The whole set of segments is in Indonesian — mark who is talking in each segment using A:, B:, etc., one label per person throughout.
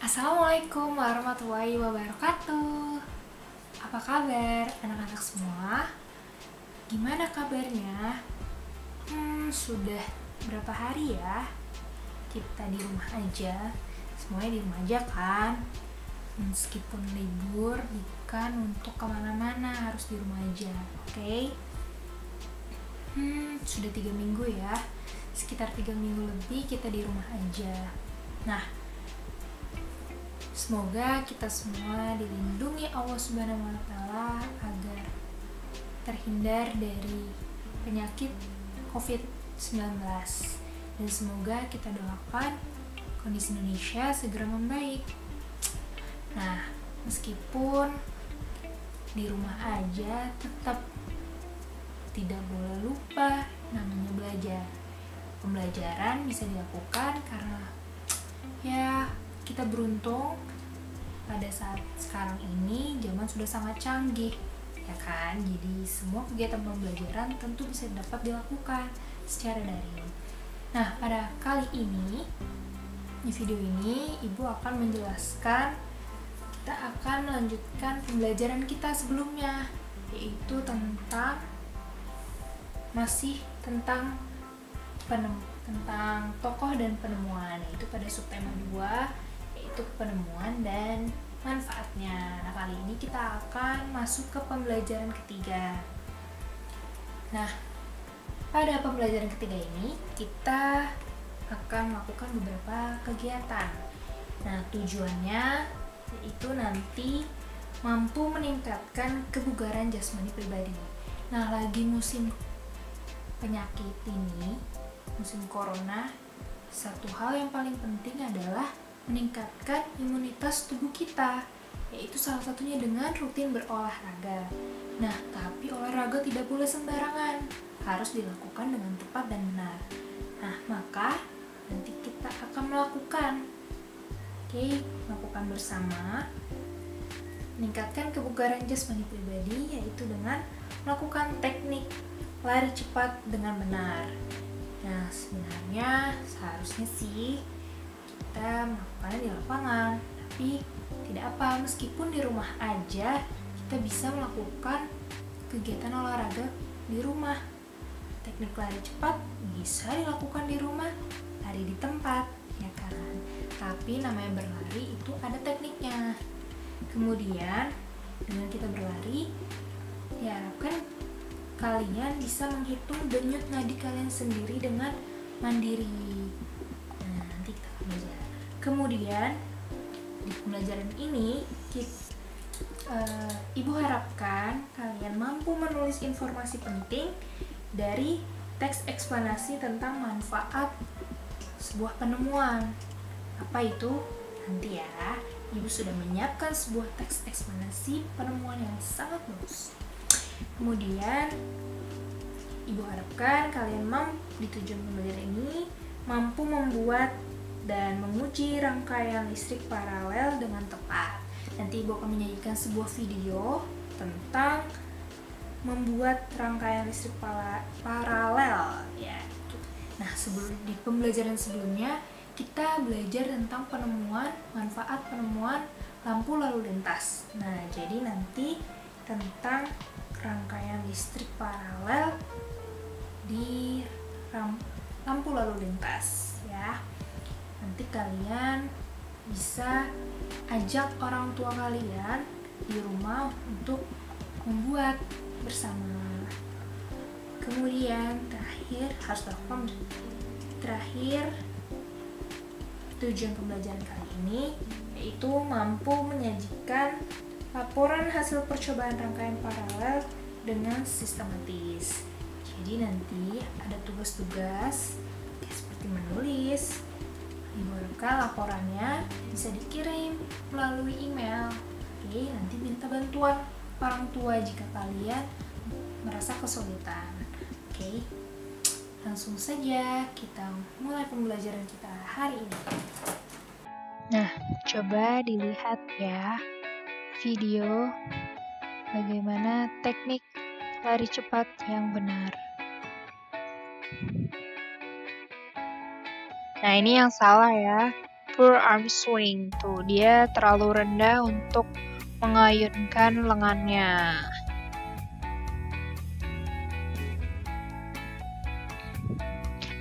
A: Assalamualaikum warahmatullahi wabarakatuh. Apa kabar anak-anak semua? Gimana kabarnya? Sudah berapa hari ya kita di rumah aja? Semuanya di rumah aja kan? Meskipun libur, bukan untuk kemana-mana, harus di rumah aja, oke? Sudah 3 minggu ya, sekitar 3 minggu lebih kita di rumah aja. Nah, semoga kita semua dilindungi Allah Subhanahu wa Ta'ala agar terhindar dari penyakit COVID-19, dan semoga kita doakan kondisi Indonesia segera membaik. Nah, meskipun di rumah aja, tetap tidak boleh lupa namanya belajar. Pembelajaran bisa dilakukan karena ya kita beruntung pada saat sekarang ini zaman sudah sangat canggih, ya kan? Jadi semua kegiatan pembelajaran tentu bisa dapat dilakukan secara daring. Nah, pada kali ini di video ini Ibu akan menjelaskan, kita akan melanjutkan pembelajaran kita sebelumnya, yaitu tentang tokoh dan penemuan, yaitu pada subtema 2, yaitu penemuan dan manfaatnya. Nah, kali ini kita akan masuk ke pembelajaran ketiga. Nah, pada pembelajaran ketiga ini kita akan melakukan beberapa kegiatan. Nah, tujuannya yaitu nanti mampu meningkatkan kebugaran jasmani pribadi. Nah, lagi musim penyakit ini, musim corona, satu hal yang paling penting adalah meningkatkan imunitas tubuh kita, yaitu salah satunya dengan rutin berolahraga. Nah, tapi olahraga tidak boleh sembarangan, harus dilakukan dengan tepat dan benar. Nah, maka nanti kita akan melakukan bersama meningkatkan kebugaran jasmani pribadi, yaitu dengan melakukan teknik lari cepat dengan benar. Nah, sebenarnya seharusnya sih kita melakukannya di lapangan, tapi tidak apa, meskipun di rumah aja kita bisa melakukan kegiatan olahraga di rumah. Teknik lari cepat bisa dilakukan di rumah, lari di tempat, ya kan? Tapi namanya berlari itu ada tekniknya. Kemudian dengan kita berlari, diharapkan kalian bisa menghitung denyut nadi kalian sendiri dengan mandiri. Nah, nanti kita akan belajar. Kemudian di pembelajaran ini Ibu harapkan kalian mampu menulis informasi penting dari teks eksplanasi tentang manfaat sebuah penemuan. Apa itu? Nanti ya, Ibu sudah menyiapkan sebuah teks eksplanasi penemuan yang sangat bagus. Kemudian Ibu harapkan kalian di tujuan pembelajaran ini mampu membuat dan menguji rangkaian listrik paralel dengan tepat. Nanti Ibu akan menyajikan sebuah video tentang membuat rangkaian listrik paralel ya. Nah, di pembelajaran sebelumnya kita belajar tentang manfaat penemuan lampu lalu lintas. Nah, jadi nanti tentang rangkaian listrik paralel di lampu lalu lintas ya. Nanti kalian bisa ajak orang tua kalian di rumah untuk membuat bersama. Kemudian terakhir tujuan pembelajaran kali ini yaitu mampu menyajikan laporan hasil percobaan rangkaian paralel dengan sistematis. Jadi nanti ada tugas-tugas seperti menulis. Ibu harapkan laporannya bisa dikirim melalui email. Nanti minta bantuan orang tua jika kalian merasa kesulitan. Langsung saja kita mulai pembelajaran kita hari ini. Nah, coba dilihat ya video bagaimana teknik lari cepat yang benar. Nah, ini yang salah ya.
B: poor arm swing. Tuh, dia terlalu rendah untuk mengayunkan lengannya.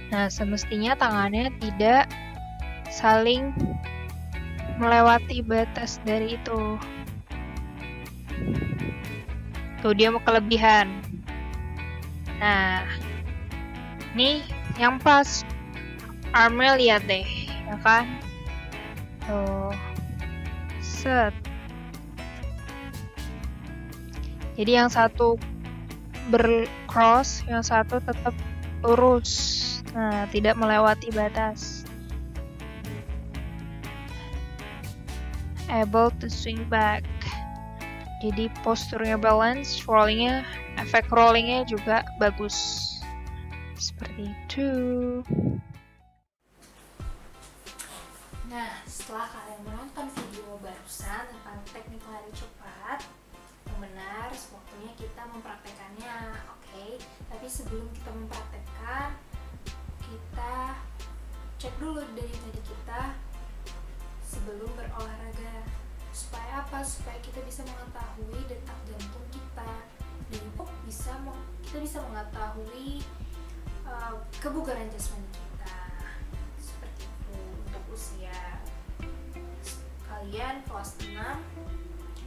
B: Nah, semestinya tangannya tidak saling melewati batas dari itu. Tuh, dia mau kelebihan. Nah, nih yang pas. Armnya lihat deh, ya kan? Tuh, set. Jadi yang satu bercross, yang satu tetap lurus. Nah, tidak melewati batas. Able to swing back. Jadi posturnya balance, rollingnya, efek rollingnya juga bagus. Seperti itu.
A: Nah, setelah kalian menonton video barusan tentang teknik lari cepat yang benar, waktunya kita mempraktekannya, oke? Tapi sebelum kita mempraktekkan, kita cek dulu dari tadi kita sebelum berolahraga. Supaya apa? Supaya kita bisa mengetahui detak jantung kita dan kita bisa mengetahui kebugaran jasmani kita. Seperti itu untuk usia kalian kelas 6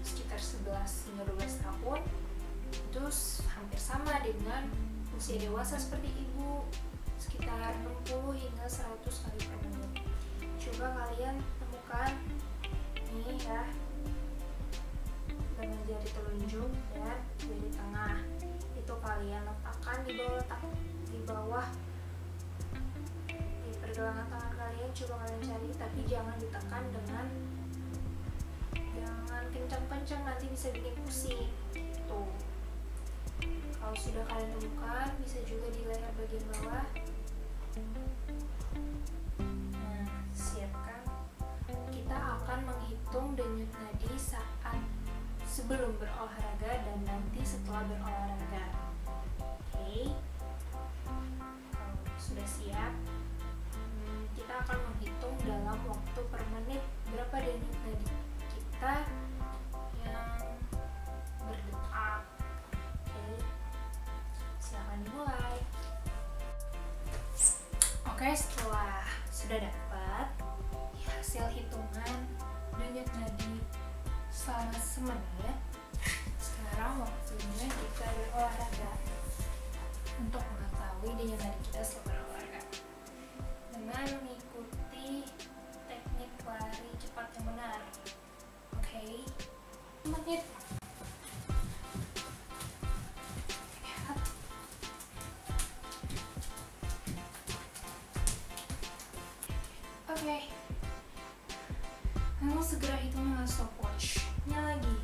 A: sekitar 11 hingga 12 tahun itu hampir sama dengan usia dewasa seperti ibu, sekitar 60 hingga 100 kali per menit. Coba kalian temukan nih ya, dengan jari telunjuk dan jari tengah itu kalian letakkan di bawah di pergelangan tangan kalian. Coba kalian cari, tapi jangan ditekan jangan kencang-kencang, nanti bisa bikin pusing. Tuh, kalau sudah kalian temukan, bisa juga di leher bagian bawah. Nah, siapkan. Kita akan menghitung denyut nadi saat sebelum berolahraga dan nanti setelah berolahraga. Oke, sudah siap? Kita akan menghitung dalam waktu per menit berapa denyut nadi kita yang berdetak. Oke, silakan dimulai. Oke, setelah sudah dapat hasil hitungan denyut nadi selama semenit, sekarang waktunya kita berolahraga untuk mengetahui denyut nadi kita setelah berolahraga dengan mengikuti teknik lari cepat yang benar. Oke, menit. Oke, lalu segera hitung dengan stopwatch-nya lagi.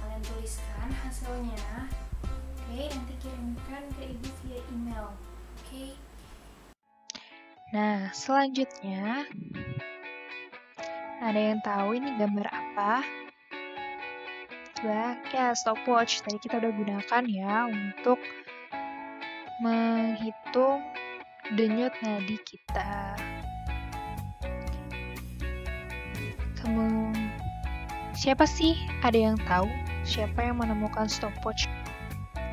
A: Kalian tuliskan hasilnya. Oke, nanti kirimkan ke ibu via email. Oke.
B: Nah, selanjutnya ada yang tahu ini gambar apa? Coba, ya stopwatch tadi kita udah gunakan ya untuk menghitung denyut nadi kita. Siapa sih? Ada yang tahu? Siapa yang menemukan stopwatch?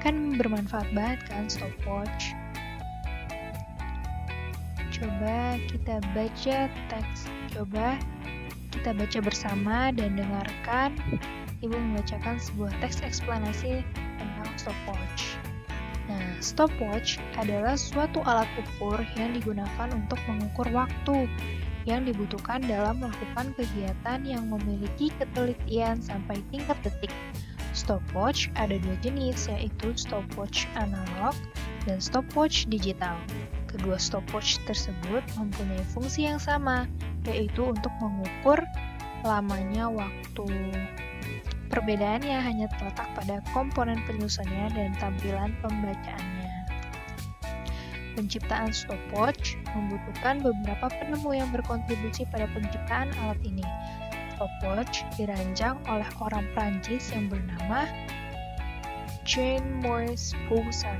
B: Kan bermanfaat banget kan stopwatch. Coba kita baca teks. Coba kita baca bersama dan dengarkan Ibu membacakan sebuah teks eksplanasi tentang stopwatch. Nah, stopwatch adalah suatu alat ukur yang digunakan untuk mengukur waktu yang dibutuhkan dalam melakukan kegiatan yang memiliki ketelitian sampai tingkat detik. Stopwatch ada dua jenis, yaitu stopwatch analog dan stopwatch digital. Kedua stopwatch tersebut mempunyai fungsi yang sama, yaitu untuk mengukur lamanya waktu. Perbedaannya hanya terletak pada komponen penyusunnya dan tampilan pembacaannya. Penciptaan stopwatch membutuhkan beberapa penemu yang berkontribusi pada penciptaan alat ini. Stopwatch dirancang oleh orang Prancis yang bernama Jean-Maurice Boursier.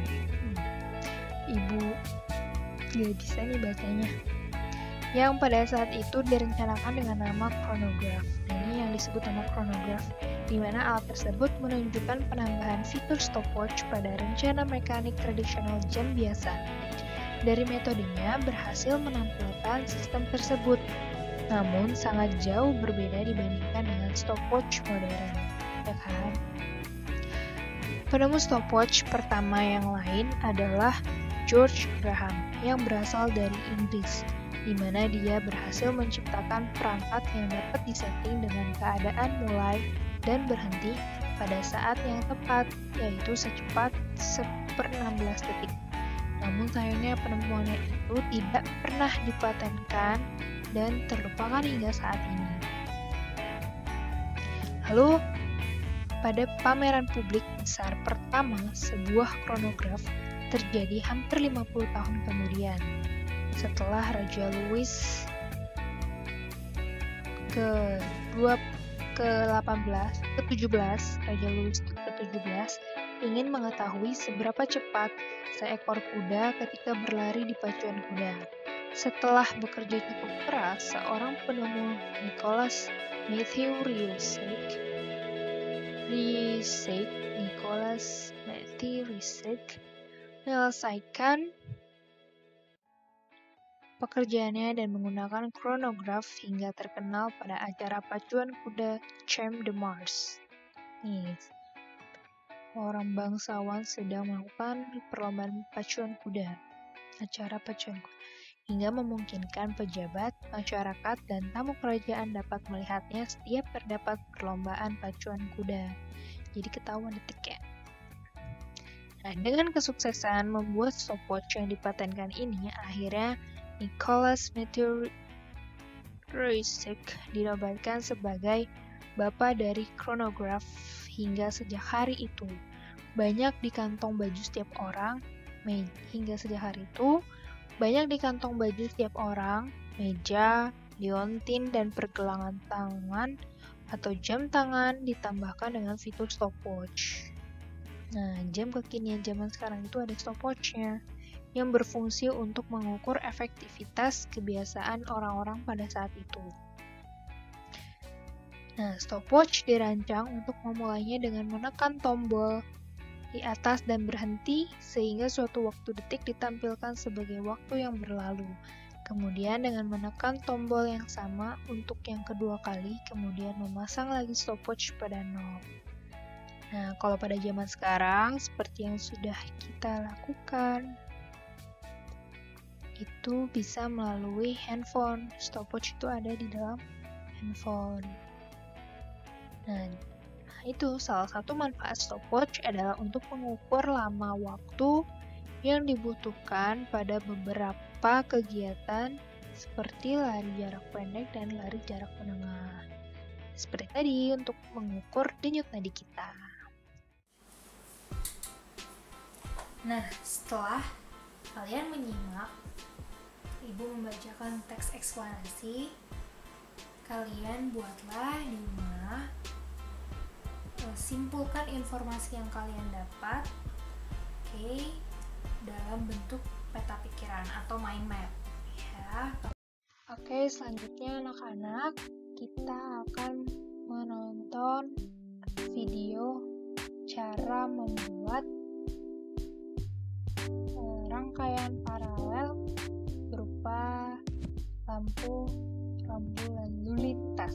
B: Gak bisa nih bacanya. Yang pada saat itu direncanakan dengan nama chronograph. Ini yang disebut nama chronograph, di mana alat tersebut menunjukkan penambahan fitur stopwatch pada rencana mekanik tradisional jam biasa. Dari metodenya berhasil menampilkan sistem tersebut, namun sangat jauh berbeda dibandingkan dengan stopwatch modern, ya kan? Penemu stopwatch pertama yang lain adalah George Graham yang berasal dari Inggris, di mana dia berhasil menciptakan perangkat yang dapat disetting dengan keadaan mulai dan berhenti pada saat yang tepat, yaitu secepat 1/16 detik. Namun sayangnya penemuannya itu tidak pernah dipatenkan dan terlupakan hingga saat ini. Lalu, pada pameran publik besar pertama sebuah chronograph terjadi hampir 50 tahun kemudian. Setelah Raja Louis ke-17 ingin mengetahui seberapa cepat seekor kuda ketika berlari di pacuan kuda. Setelah bekerja cukup keras, seorang penemu Nicholas Matthew Riesek menyelesaikan pekerjaannya dan menggunakan chronograph hingga terkenal pada acara pacuan kuda Champ de Mars. Orang bangsawan sedang melakukan perlombaan pacuan kuda, hingga memungkinkan pejabat, masyarakat, dan tamu kerajaan dapat melihatnya setiap terdapat perlombaan pacuan kuda. Jadi ketahuan detiknya. Nah, dengan kesuksesan membuat stopwatch yang dipatenkan ini, akhirnya Nicholas Matthew Riesek dinobatkan sebagai bapak dari chronograph. Hingga sejak hari itu, banyak di kantong baju setiap orang, meja, liontin, dan pergelangan tangan atau jam tangan ditambahkan dengan fitur stopwatch. Nah, jam kekinian zaman sekarang itu ada stopwatch-nya yang berfungsi untuk mengukur efektivitas kebiasaan orang-orang pada saat itu. Nah, stopwatch dirancang untuk memulainya dengan menekan tombol di atas dan berhenti sehingga suatu waktu detik ditampilkan sebagai waktu yang berlalu. Kemudian dengan menekan tombol yang sama untuk yang kedua kali, kemudian memasang lagi stopwatch pada 0. Nah, kalau pada zaman sekarang, seperti yang sudah kita lakukan, itu bisa melalui handphone. Stopwatch itu ada di dalam handphone. Nah, itu salah satu manfaat stopwatch adalah untuk mengukur lama waktu yang dibutuhkan pada beberapa kegiatan seperti lari jarak pendek dan lari jarak menengah. Seperti tadi, untuk mengukur denyut nadi kita.
A: Nah, setelah kalian menyimak Ibu membacakan teks eksplanasi, kalian buatlah di rumah, simpulkan informasi yang kalian dapat, dalam bentuk peta pikiran atau mind map, ya.
B: Selanjutnya anak-anak, kita akan menonton video cara membuat rangkaian paralel berupa lampu lalu lintas.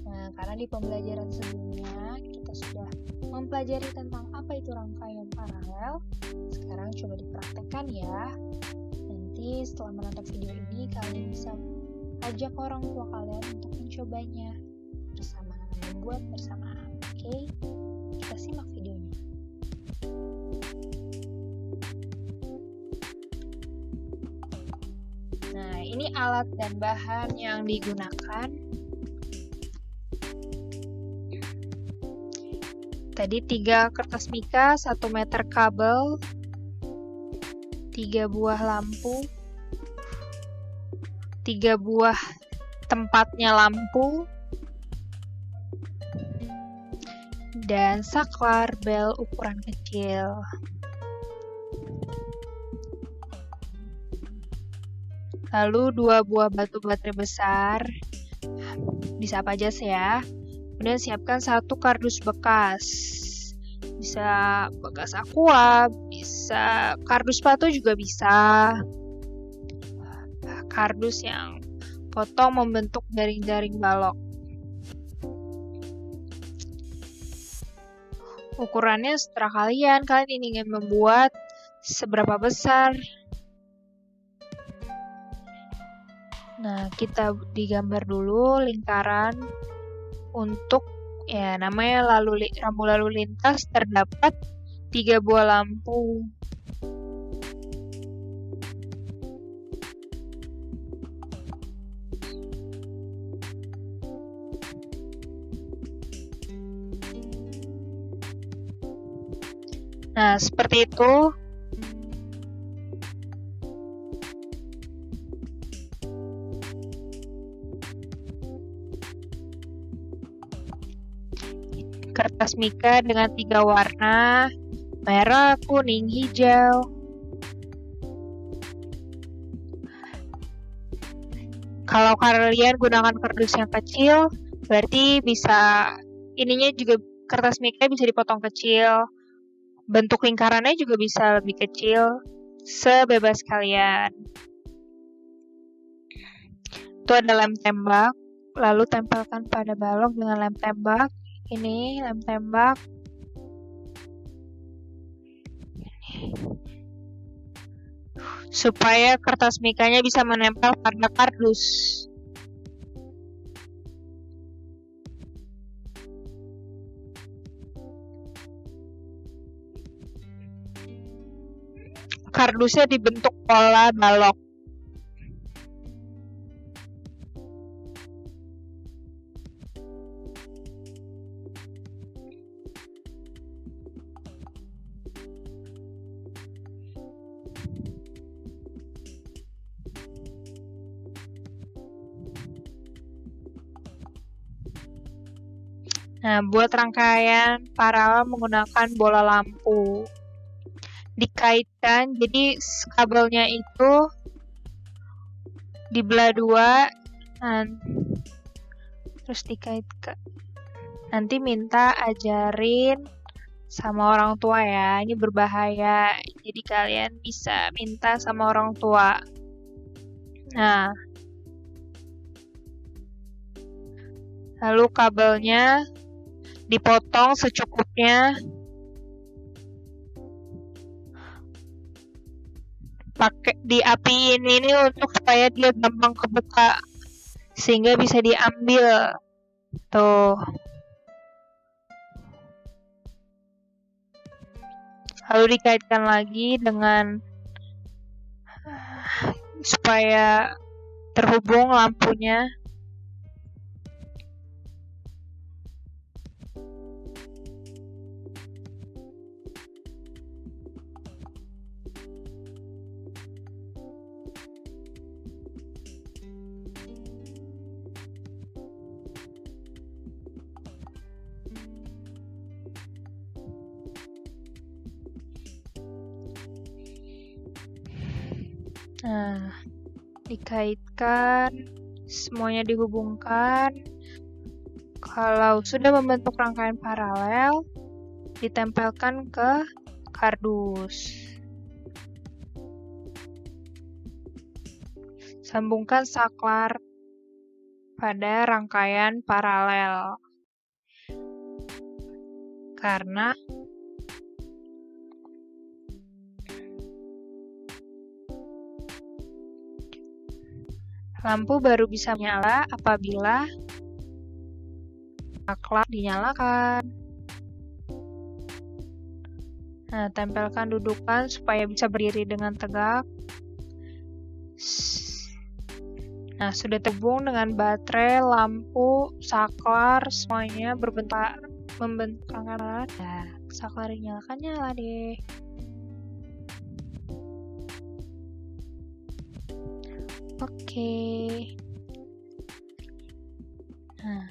B: Nah, karena di pembelajaran sebelumnya kita sudah mempelajari tentang apa itu rangkaian paralel, sekarang coba dipraktekkan ya. Nanti setelah menonton video ini, kalian bisa ajak orang tua kalian untuk mencobanya bersama, membuat bersama. Oke, kita simak videonya. Nah, ini alat dan bahan yang digunakan. Tadi 3 kertas mika, 1 meter kabel, 3 buah lampu, 3 buah tempatnya lampu, dan saklar bel ukuran kecil. Lalu 2 buah batu baterai besar, bisa apa aja sih ya. Kemudian siapkan 1 kardus bekas. Bisa bekas aqua, bisa kardus sepatu juga bisa. Kardus yang potong membentuk jaring-jaring balok. Ukurannya seterah kalian ingin membuat seberapa besar. Nah, kita digambar dulu lingkaran untuk namanya rambu lalu lintas. Terdapat 3 buah lampu. Nah, seperti itu. Kertas mika dengan 3 warna, merah, kuning, hijau. Kalau kalian gunakan kardus yang kecil, berarti kertas mika bisa dipotong kecil. Bentuk lingkarannya juga bisa lebih kecil, sebebas kalian. Itu ada lem tembak, lalu tempelkan pada balok dengan lem tembak. Ini lem tembak. Supaya kertas mikanya bisa menempel pada kardus. Kardusnya dibentuk pola balok. Nah, buat rangkaian paralel menggunakan bola lampu. Dikaitkan, jadi kabelnya itu dibelah 2, terus dikaitkan. Nanti minta ajarin sama orang tua ya, ini berbahaya, jadi kalian bisa minta sama orang tua. Nah, lalu kabelnya dipotong secukupnya. Pakai diapiin ini untuk supaya dia gampang kebuka, sehingga bisa diambil. Tuh. Lalu dikaitkan lagi dengan supaya terhubung lampunya. Nah, dikaitkan, semuanya dihubungkan. Kalau sudah membentuk rangkaian paralel, ditempelkan ke kardus. Sambungkan saklar pada rangkaian paralel. Karena lampu baru bisa menyala apabila saklar dinyalakan. Nah, tempelkan dudukan supaya bisa berdiri dengan tegak. Nah, sudah terhubung dengan baterai, lampu, saklar, semuanya membentuk rangkaian. Nah, saklar dinyalakan, nyala deh. Oke. Nah.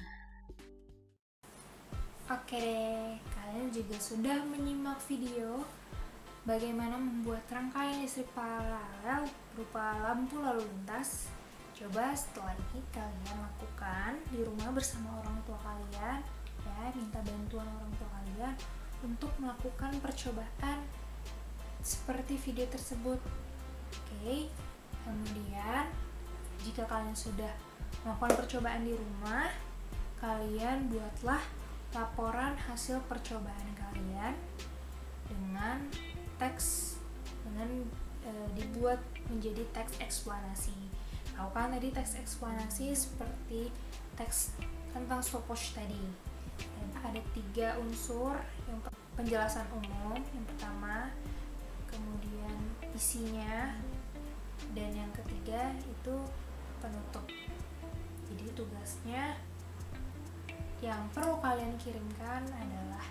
A: Oke deh, kalian juga sudah menyimak video bagaimana membuat rangkaian listrik paralel berupa lampu lalu lintas. Coba setelah ini kalian lakukan di rumah bersama orang tua kalian, ya, minta bantuan orang tua kalian untuk melakukan percobaan seperti video tersebut. Oke, kemudian jika kalian sudah melakukan percobaan di rumah, kalian buatlah laporan hasil percobaan kalian dengan teks, dibuat menjadi teks eksplanasi. Tahu kan tadi teks eksplanasi seperti teks tentang stopwatch tadi. Ada 3 unsur, yang penjelasan umum yang pertama, kemudian isinya, dan yang ketiga itu penutup. Jadi tugasnya yang perlu kalian kirimkan adalah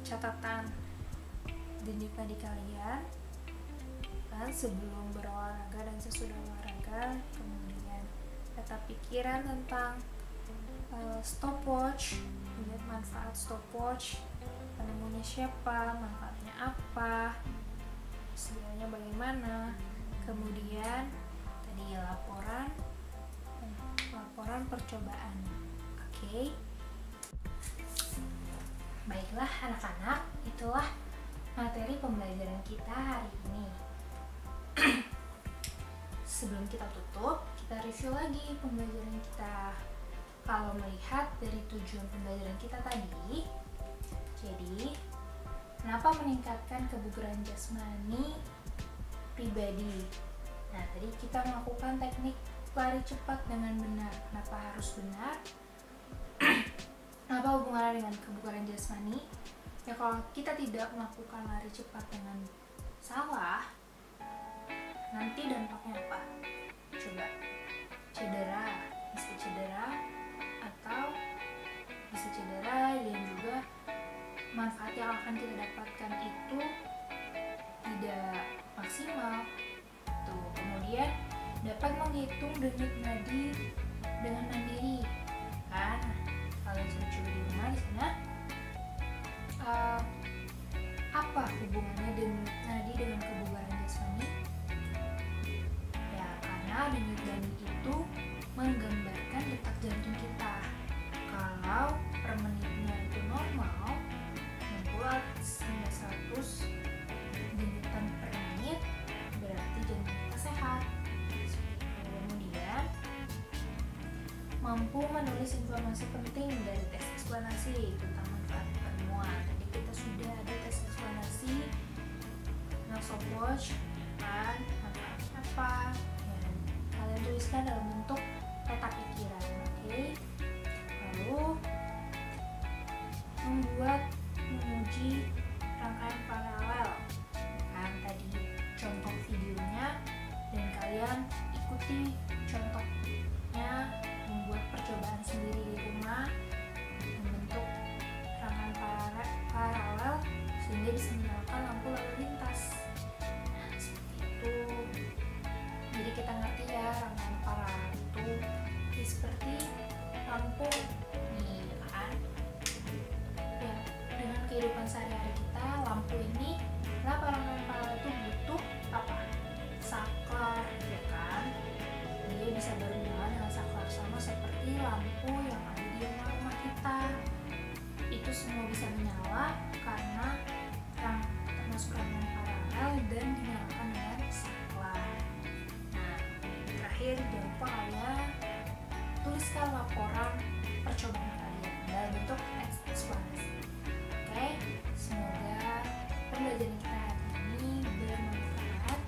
A: catatan denyut nadi kalian kan sebelum berolahraga dan sesudah olahraga, kemudian data pikiran tentang stopwatch, lihat manfaat stopwatch, penemunya siapa, manfaatnya apa, sebenarnya bagaimana, kemudian tadi laporan percobaan. Oke. Baiklah anak-anak, itulah materi pembelajaran kita hari ini. Sebelum kita tutup, kita review lagi pembelajaran kita. Kalau melihat dari tujuan pembelajaran kita tadi, jadi kenapa meningkatkan kebugaran jasmani pribadi? Nah, tadi kita melakukan teknik lari cepat dengan benar. Kenapa harus benar? Apa hubungannya dengan kebugaran jasmani? Ya, kalau kita tidak melakukan lari cepat dengan salah, nanti dampaknya apa? Coba, bisa cedera, atau bisa cedera dan juga manfaat yang akan kita dapatkan itu tidak maksimal. Tuh, kemudian dapat menghitung denyut nadi dengan mandiri, kan? Kalian sudah coba di rumah di sana. Apa hubungannya denyut nadi dengan kebugaran jasmani? Ya, karena denyut nadi itu menggambarkan detak jantung kita. Kalau per menitnya itu normal, 60 hingga 100 denyutan per menit, berarti jantung kita sehat. Kemudian mampu menulis informasi penting dari teks eksplanasi tentang manfaat penemuan. Tadi kita sudah ada teks eksplanasi tentang stopwatch, kan, manfaatnya apa, dan kalian tuliskan dalam bentuk peta pikiran. Oke. Lalu menguji rangkaian paralel, kan, tadi contoh videonya, dan kalian ikuti contohnya, membuat percobaan sendiri di rumah, membentuk rangkaian paralel sehingga bisa menyalakan lampu lalu lintas. Nah, seperti itu. Jadi kita ngerti ya, rangkaian paralel itu seperti lampu nih, kan? Ya, dengan kehidupan sehari-hari kita, lampu ini, kenapa rangkaian paralel itu butuh apa? Saklar, ya kan? Dia bisa berhubungan dengan saklar sama seperti lampu yang ada di rumah kita. Itu semua bisa menyala karena termasuk rangkaian paralel dan dinyalakan dengan saklar. Nah, terakhir jangan lupa kalian tuliskan laporan percobaan kalian dalam bentuk teks eksplanasi. Oke, semoga pembelajaran kita hari ini bermanfaat.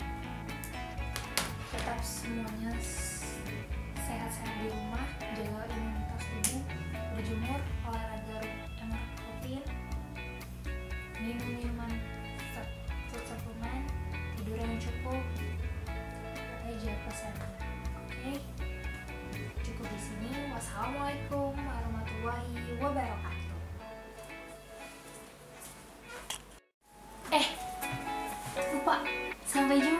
A: Tetap semuanya sehat-sehat di rumah, jaga imunitas tubuh, berjemur, olahraga yang rutin, minum minuman food supplement, tidur yang cukup, jaga kesehatan. Oke, cukup di sini. Wassalamualaikum warahmatullahi wabarakatuh. Lupa, sampai jumpa.